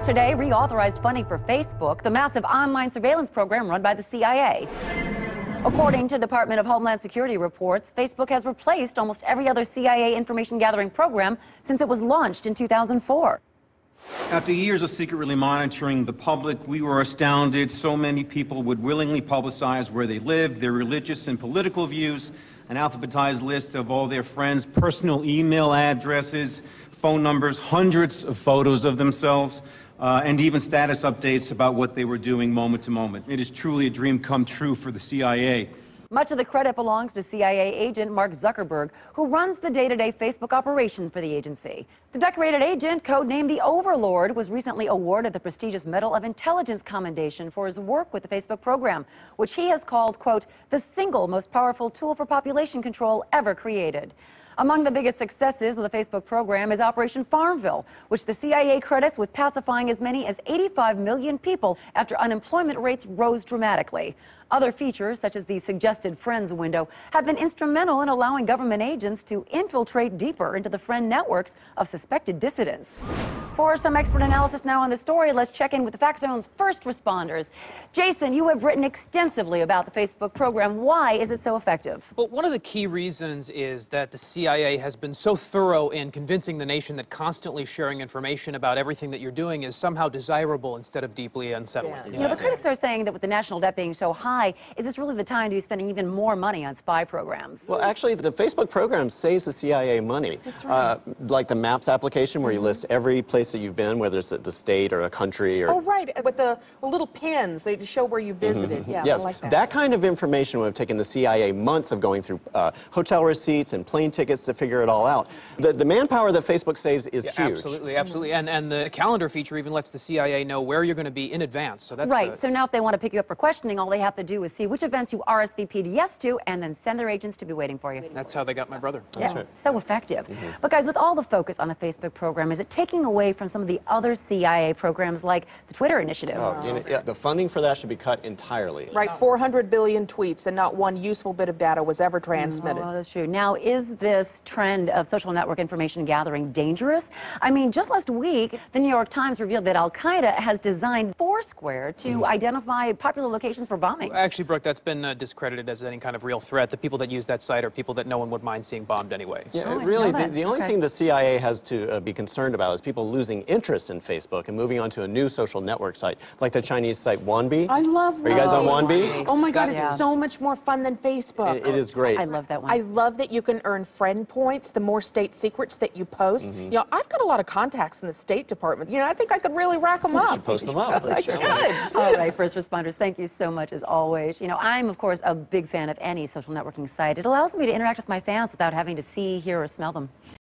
yesterday reauthorized funding for Facebook, the massive online surveillance program run by the CIA. According to Department of Homeland Security reports, Facebook has replaced almost every other CIA information gathering program since it was launched in 2004. After years of secretly monitoring the public, we were astounded so many people would willingly publicize where they live, their religious and political views, an alphabetized list of all their friends' personal email addresses, phone numbers, hundreds of photos of themselves, and even status updates about what they were doing moment to moment. It is truly a dream come true for the CIA. Much of the credit belongs to CIA agent Mark Zuckerberg, who runs the day-to-day Facebook operation for the agency. The decorated agent, codenamed the Overlord, was recently awarded the prestigious Medal of Intelligence Commendation for his work with the Facebook program, which he has called, quote, the single most powerful tool for population control ever created. Among the biggest successes of the Facebook program is Operation Farmville, which the CIA credits with pacifying as many as 85 million people after unemployment rates rose dramatically. Other features, such as the suggested friends window, have been instrumental in allowing government agents to infiltrate deeper into the friend networks of suspected dissidents. For some expert analysis now on the story, let's check in with the Factone's first responders. Jason, you have written extensively about the Facebook program. Why is it so effective? Well, one of the key reasons is that the CIA has been so thorough in convincing the nation that constantly sharing information about everything that you're doing is somehow desirable instead of deeply unsettling. Yeah. You know, the critics are saying that with the national debt being so high, is this really the time to be spending even more money on spy programs? Well, actually, the Facebook program saves the CIA money. That's right. Like the Maps application, where you list every place that you've been, whether it's the state or a country. Or... Oh, right, with the little pins they show where you visited. Yeah, yes, I like that. That kind of information would have taken the CIA months of going through hotel receipts and plane tickets to figure it all out. The manpower that Facebook saves is huge. Absolutely, absolutely. And the calendar feature even lets the CIA know where you're going to be in advance. So that's right. So now if they want to pick you up for questioning, all they have to do is see which events you RSVP'd yes to and then send their agents to be waiting for you. That's how they got my brother. Yeah, right. So effective. But guys, with all the focus on the Facebook program, is it taking away from some of the other CIA programs like the Twitter initiative? Yeah, the funding for that should be cut entirely. Right, 400 billion tweets and not one useful bit of data was ever transmitted. Oh, that's true. Now, is this trend of social network information gathering dangerous? I mean, just last week, the New York Times revealed that Al-Qaeda has designed Foursquare to identify popular locations for bombing. Actually, Brooke, that's been discredited as any kind of real threat. The people that use that site are people that no one would mind seeing bombed anyway. Yeah, So. really, the only thing the CIA has to be concerned about is people losing interest in Facebook and moving on to a new social network site, like the Chinese site Wanbi. I love Are you guys on Wanbi? Oh my God, it's so much more fun than Facebook. It is great. I love that one. I love that you can earn friend points the more state secrets that you post. You know, I've got a lot of contacts in the State Department. You know, I think I could really rack them up. You should post them up. I should. All right, first responders, thank you so much as always. You know, I'm, of course, a big fan of any social networking site. It allows me to interact with my fans without having to see, hear, or smell them.